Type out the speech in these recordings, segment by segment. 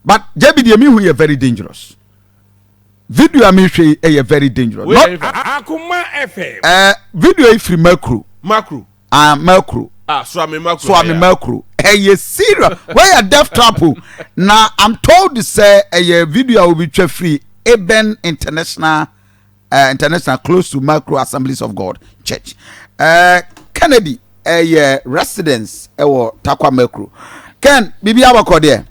But JB me who very dangerous. Video me say very dangerous. Akoma FM. Video if free Maakro. Maakro. Maakro. Suame Maakro. Suame Maakro. Serious. Where you deaf trap? Now I'm told to say video will be free. Eben International close to Maakro Assemblies of God Church. Kennedy residence Takwa Maakro. Ken bibi abako there.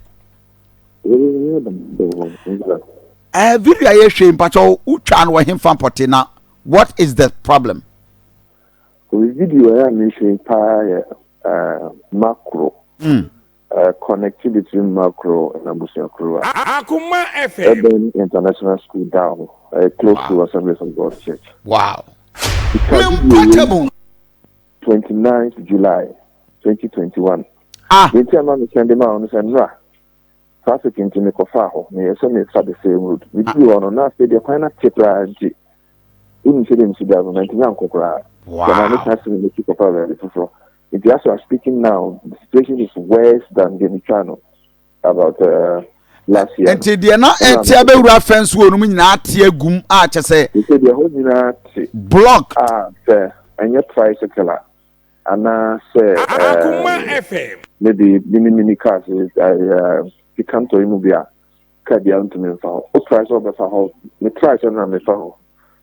Video I shame pacho utran wa him fan potina. What is the problem? Video I am showing Maakro. Connectivity between Maakro and Abusiakro. Akoma FM. Urban International School down, close to Assemblies of God Church. Wow. 29th July 2021. The chairman send him out and said, traffic into Mekofaho, near some the same route. We do on us, they find a chipper and incidents in 99 Kokra. Wow. If you are speaking now, the situation is worse than the channel about last year. And they are not a table reference when we not hear gum arch say. They say the whole block and your tricycle. And I say maybe mini cars you come to Imubia, Kadian to me for tries over for how the tricycle and the phone.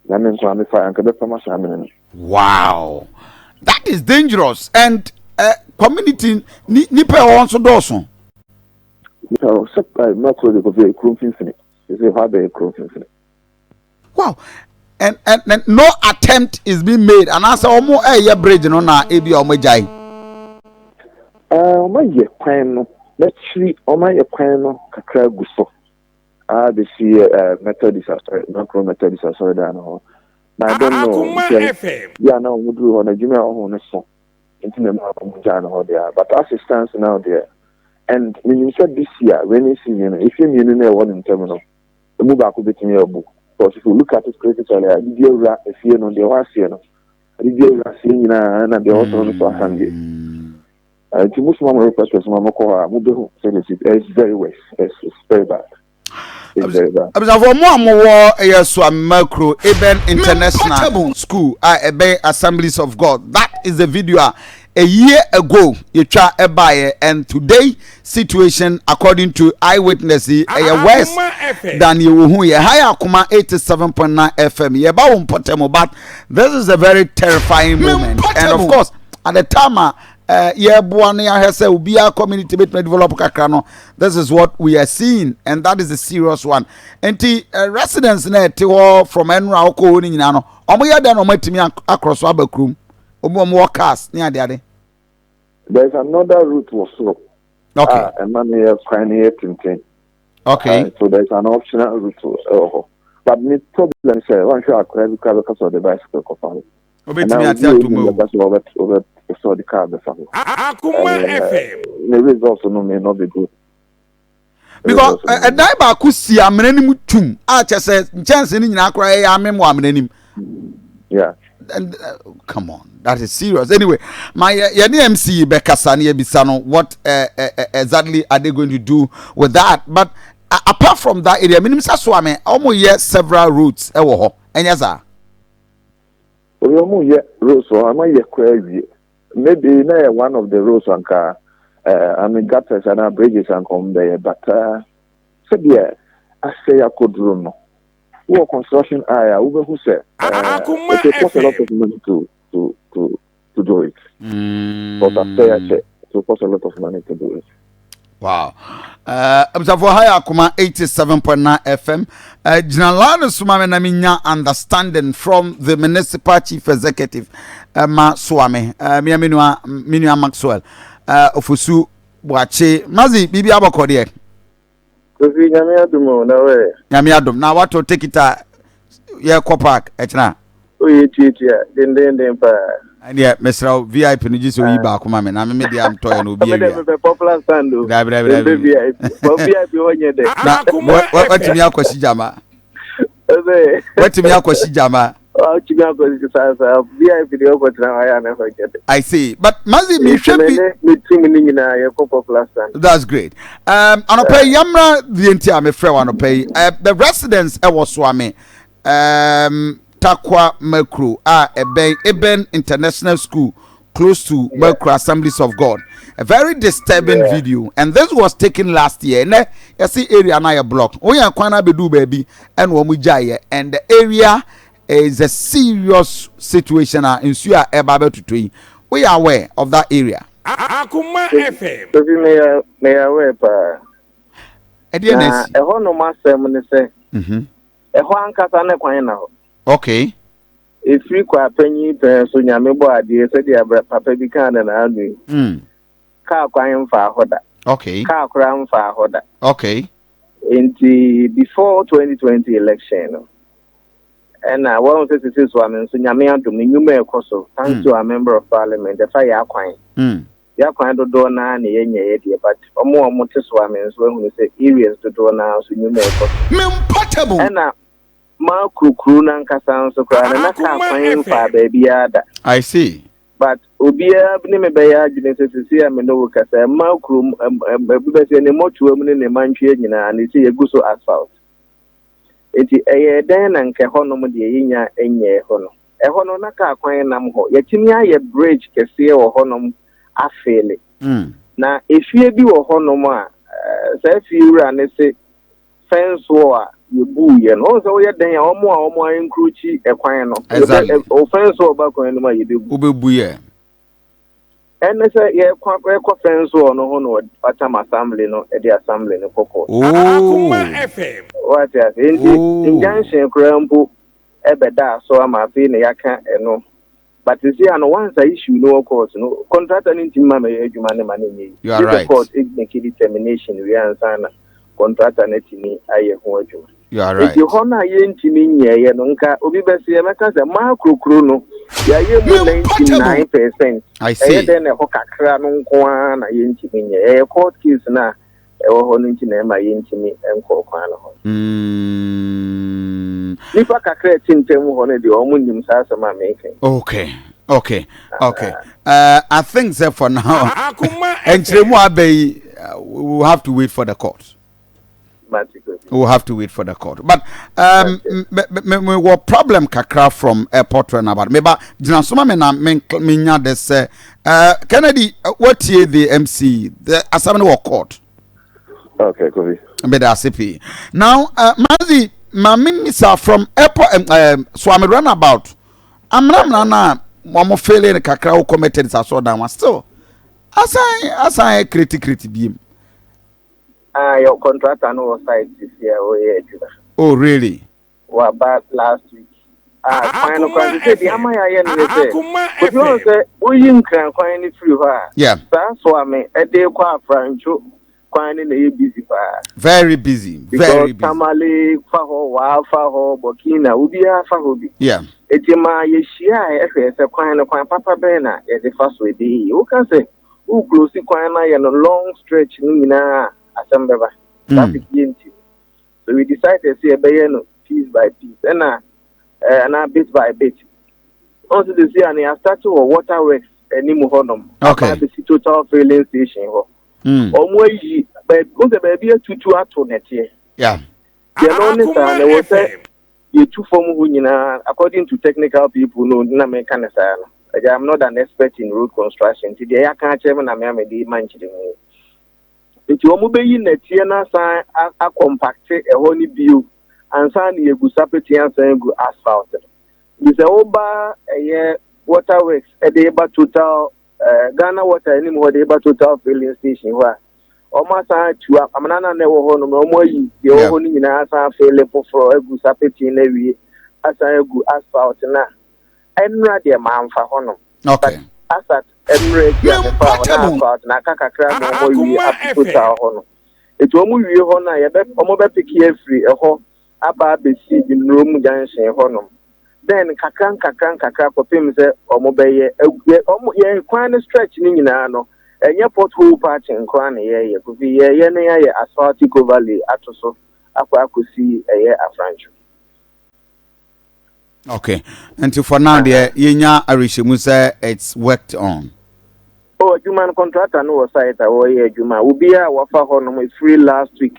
Then I'm fire and the promotion. Wow. That is dangerous and community nipe also doso. No, Maakro de very cruel infinite. It's a hard cruel infinite. Wow. And no attempt is being made. And as almost a year bridge no na ebi o majai. My ye plan let's see my plan kakra guso. They see method disaster, Maakro method disaster down. I don't know. Yeah, now we do on a Jimmy on a song. But as it stands now there, and when you said this year, when you see, if you're in one in terminal, the move back will be in your book. Because if you look at it critically, you if you know the last year, you are seeing and the also for handy. To most mama requests, Mama Koha, it's very worse. It's very bad. For more Suame Maakro Eben International School Eben Assemblies of God. That is the video a year ago you try a buyer and today situation according to eyewitnesses worse than you who you higher Akoma 87.9 FM. You about potemo, but this is a very terrifying moment. And of course at the time community develop kakrano. This is what we are seeing, and that is a serious one. And the residents from Enra Oko ni nyina omo yada no matimi across Abakrum omo workers near there. There's another route also. Okay. And man here trying. Okay. So there's an optional route also. But the problem is one shot because of the bicycle coffee. Obetimi atia to move. So the car before. Akoma FM. The results may not be good. Because a diver could see a meaning tum. Archer says, chance in Akra, I mean, yeah. And come on, that is serious. Anyway, my MC Bekasani Bisano, what exactly are they going to do with that? But apart from that area, Minister Suame, almost several routes. And yes, sir. We almost roads, so I might crazy. Maybe one of the roads and car, gutters and bridges and come there, but said yeah, I say I could run. Who construction area, who said it costs a lot of money to do it. But I say it costs a lot of money to do it. Wow. Akoma 87.9 FM. General Suame na minya understanding from the municipal chief executive Maakro Suame. Minua Maxwell. Ofusu Bwache. Mazi bibi abako de. Kofi nyame adum na we. Nyame adum. Na what to take it ye ko park echna. Oye titia den pa. Yeah, Mr. VIP ni jiso yi ba kuma me na me dey am toy no bi area. Me popular stand o. VIP. VIP wonye de. Na watimi akoshi jama. Watimi akoshi jama. I see. But Mazi, me should be. That's great. Anope Yamra the entire me friend anope. The residents was Suame. Takwa Maakro Eben International School close to Maakro Assemblies of God. A very disturbing video, and this was taken last year. And you see area na ya block. We are kwana bedu baby and womujaye, and the area is a serious situation. Ensure ebabe to we are aware of that area. Akoma FM. May aware pa. Edienes. No masem ne say. Ankasa ne kwan na ho. Okay. If you kwa penyi pe so nyame bo ade se dia papa bi kan na anu. Ka kwan fa hoda. Okay. Ka kran fa hoda. Okay. Before 2020 election. And I want to say so I'm so nyame antum ni nyuma ekoso. Thanks to a member of parliament the fire kwan. Ya kwan do na na yenye ye but omo teso am so hu say areas do na so nyuma ekoso. Portable. And Maakro na nkasa so kwa na ka kwan fa baby ada. I see. But obia bi me be ya gine sesi am no kasa Maakro be se ne motu am ne mantwe nyina na se yeguso asphalt. Eti den na nke honom de yinya enye hono. Hono na ka kwan nam ho. Yetimi aye bridge kese wo honom afele. Na efie bi wo honom a sa fiura ne se fence wo yebu ye no so ye den ya omo enkruchi ekwan no o fence wo ba kwan no ma yebebu ye ene se ye kwa fence wo no ho no atam assembly no e di assembly no kokko Akoma FM what ya injunction krampo ebeda so amafi ne yaka eno but you see and once a issue no court no contractor ni timma me adwuma ne mane you are right court make determination we answer na contractor na tini aye ho adwuma. You are right. If you honor yentimi nyeye no nka obi bese ye meka se Maakro no ya ye mu 99%. I see. E den e ho kakra no nko a na yentimi nyeye. E court case na e wo ho nti na ma yentimi enko kwan no ho. Nipa kakra tintem ho no de o mu nim sa asema making. Okay. I think that for now. And we will have to wait for the court. We'll have to wait for the court. But me were problem kakra from airport run about. Maybe Jinasoma mena this Kennedy what year the MC the assembly or court. Okay, Kobe. Be the ACP. Now Mazi Mamisa from airport Suame runabout. I'm not one failing kakra who committed this so down still. As I critic beam. Your contractor no site this year. Oh, really? Well, back last week. Final contract. The Amaya but you say, we in can find it through her. Yeah. That's why me a day qua Francho, finding a busy fire. Very busy. Very busy. Tamale, Faho, Wafaho, Burkina, Ubia, Fahobi. Yeah. It's my Yeshia, FS, a kind of Papa Bena, as the first way. You can say, who close the Quina and a long stretch, Nina. Assembly. That's the so we decided to see a bayano piece by piece and bit by bit. Also this year and I started with waterworks and Nimuhonum. Okay. The total filling station. Omwe but the baby to at net here. Yeah. The only time there was you two form according to technical people no na me can say I'm not an expert in road construction. Today I can't chairman I am the manching. Nti omo be yi na tie na san a compact e ho ni bio ansan na yegu sapeti ansan gu asphalt. This oba waterworks e dey ba total Ghana water ni mo dey ba total filling station wa. Omo san tu amana na wo ho no omo yi ye wo ho ni nyina san fill for egu sapeti na wi asan gu asphalt na enra de manfa ho no. Okay. Asat Emirates ya fa na kakakra no mo yi apota ho no etu omu wie ho na ye be omo be piki afri ho aba be si bi nrom junction ho no then kakran kopim se omo be ye omo ye kwan stretch ni nyina no enye pothole patching kwan ye ko bi ye ne ye asphalt valley atoso akwa akosi ye afrancho Okay. Until for now, the Yenya Arishemu say it's worked on. Oh, Juman contractor no site away Juma. Ubia wafa hono is free last week.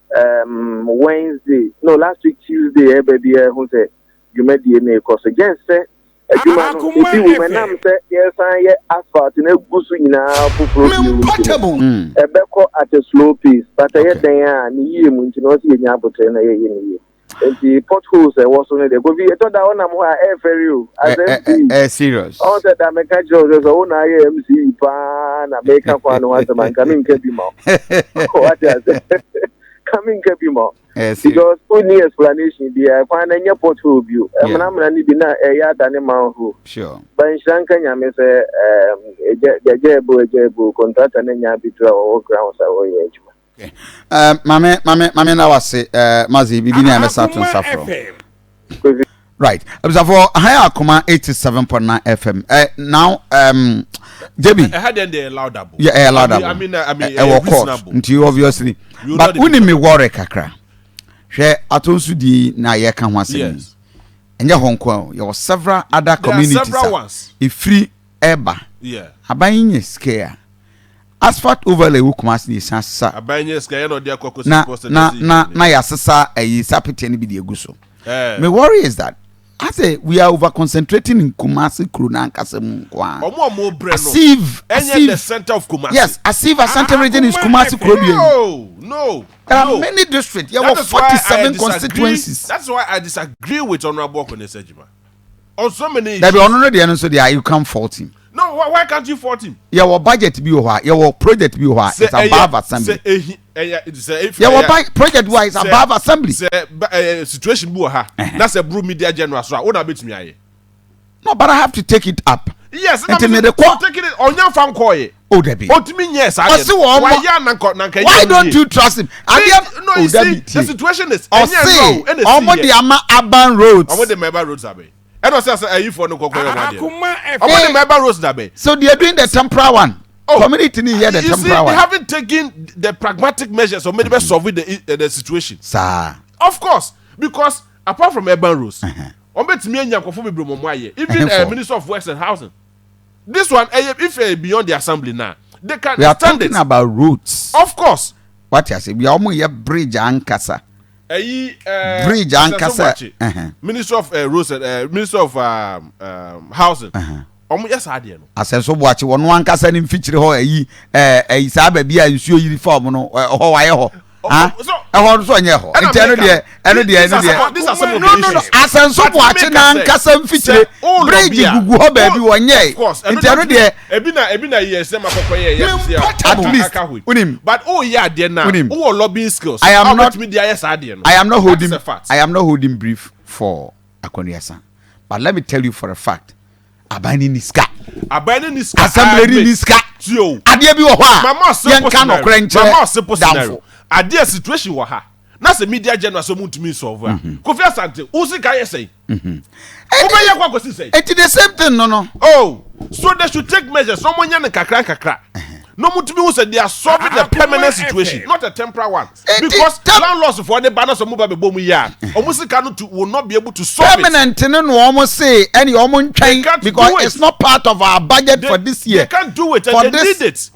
Wednesday. No, last week Tuesday, baby who say you made DNA cause again say Juma if you menam say yes I asphalt in a gusu ina Portable. Ebeko at a slow pace, but I had there ni ye munti no see nyabote na ye. The potholes was on the go be a down air ferry. Serious. All that I make a joke as own IMC pan, I make up one once a man coming Kebimo. What does coming Kebimo? Because only explanation be find a pothole view. I'm not needing a yard animal who. Sure. But in Shankanya, I say, a jebo contract and then you have to our grounds away. Okay. Mame na wase mazi bibi na mesa to safro. Right. Observe higher Akoma 87.9 FM. Now JB I had them louder. Yeah, louder. I mean reasonable. Until obviously. But uni me worry kakra. Hwe atonsu di na ye ka ho asem. Yes. Enye honko there were several other communities. There are several ones. If free eba. Yeah. Aban nye scare. Asphalt overlay wukumas ni sansa abanye ska no dia kokose na ya sesa ayi sapete ni bi de eguso my worry is that I say we are over concentrating in Kumasi Kru na nkasem kwa omo bre no as if the center of Kumasi. Yes, as if Asante region is Kumasi Kru. No. There are many districts. There were 47 constituencies. That's why I disagree with Honorable Konesejima. On so many there be honorable the so there you can't fault him. No, why can't you fault him? Your budget be over, your project be over. It's above assembly. Your project wise above assembly. Situation be over. That's a blue media general. So what about me? No, but I have to take it up. Yes, I'm taking it on your phone call. Oh, Debbie. What mean yes? Why don't you trust him? No, you see, the situation is almost the urban roads. I want the member roads are. I don't say you for no member roads that. So they are doing the temporary one. Community need here the temporary one. They haven't taken the pragmatic measures or maybe solve the situation. Sir. Of course, because apart from urban roads, even Minister of Works and Housing, this one, if beyond the assembly now, they can. We are talking about routes. Of course. What you say? We almost have bridge and casa. Bridge and casa. Minister of Roads, Minister of Housing. Yes, I did. I said so. Watch one casa in feature ho a sabe bia nsuo uniform no ho wa ye ho. So nyeho. This are some of the issues. Asenso watch na nkasa mfichire bridge gugu ho ba bi wonye. Ebina yesem akokoye at least unim. But yeah there now. Who lobbying skills? I am not I am not holding brief for Akoniasa. But let me tell you for a fact. Abani niska. Assembly niska. Ade bi wo ho a. Yen kan okra nche. Ade situation wo ha. Na se media general so muntumi solve. Kofi Asante, usi ka yesay. Obeye kwa kosi say. It's the same thing no. Oh, so they should take measures. Someone yan kakra. No muntumi who said they are solving the permanent situation, not a temporary one. Because landlords for the banners of mobile bomu ya. Omusi kanu will not be able to solve permanent it. No almost say any almost change because it's not part of our budget for this year. They can't do it and they need it.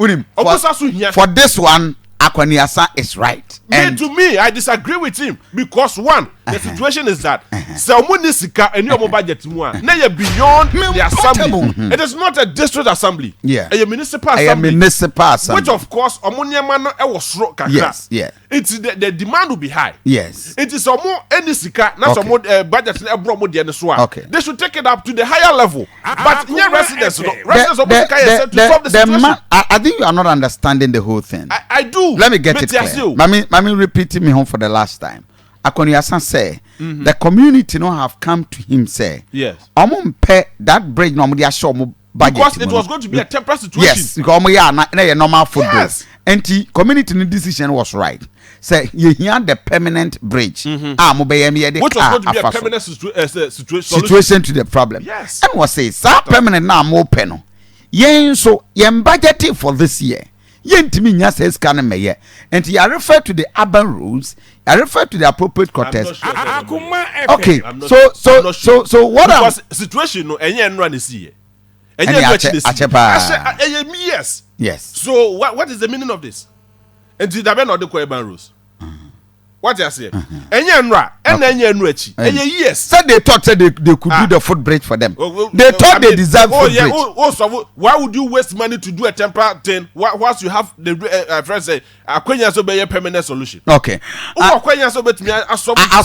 For this one, Akoniasa is right. And to me, I disagree with him because one, the situation is that and your budget beyond the assembly. It is not a district assembly. Yeah, a municipal assembly. Which of course, yes, yeah. It's the demand will be high. Yes, it is any sika, not some budget. Okay, they should take it up to the higher level. But here residents to solve the situation. I think you are not understanding the whole thing. I do. Let me get it clear. Mami repeating me home for the last time. Akoniasa say the community no have come to him say yes. Pay that bridge no dia show mo budget because it was going to be a temporary situation. Yes, because na normal football. Yes. And the community decision was right. Say you hear the permanent bridge. Which was going to be a permanent situation to the problem. Yes. And was say sa permanent na mo pay no. Yen so yen budgeting for this year. yentimi nya say scan meye and you refer to the urban rules, I refer to the appropriate quarters. Akoma FM. Okay, so what because situation no enye enra na see enye yes. So what is the meaning of this? And the ben or the urban rules. What you say? Enye enra and enye enu achi. Yes. Said they thought they could do the footbridge for them. They thought they deserve footbridge. So why would you waste money to do a temporary thing once you have the friends say akwenya so be a permanent solution? Okay. Akwenya so bet me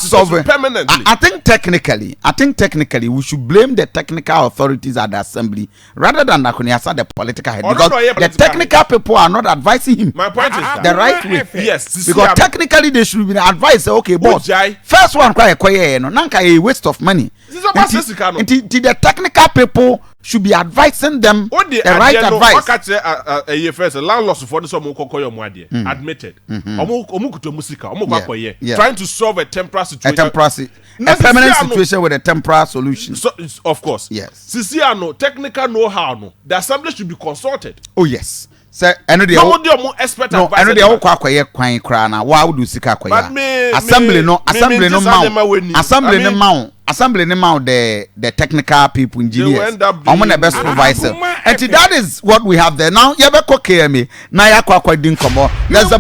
solve permanently. I think technically we should blame the technical authorities at the assembly rather than Akwenya the political head, because the technical people are not advising him. My point is that the right way. Yes, because technically they should be advised. Okay, boss. First one cry no nanka a waste of money. The technical people should be advising them the right advice. Landlords for this admitted. Trying to solve a temporary situation. A permanent situation with a temporary solution. So, of course. Yes. Sisiano, technical know-how, no. The assembly should be consulted. Oh yes. Say, I know the expert. No, I know the whole kwaye kwan kra na. Why would you seek kwaye? Assembly no mount the technical people, engineers. I'm gonna best supervisor. And that is what we have there now. You be KMA. Na ya kwa din komo. There's a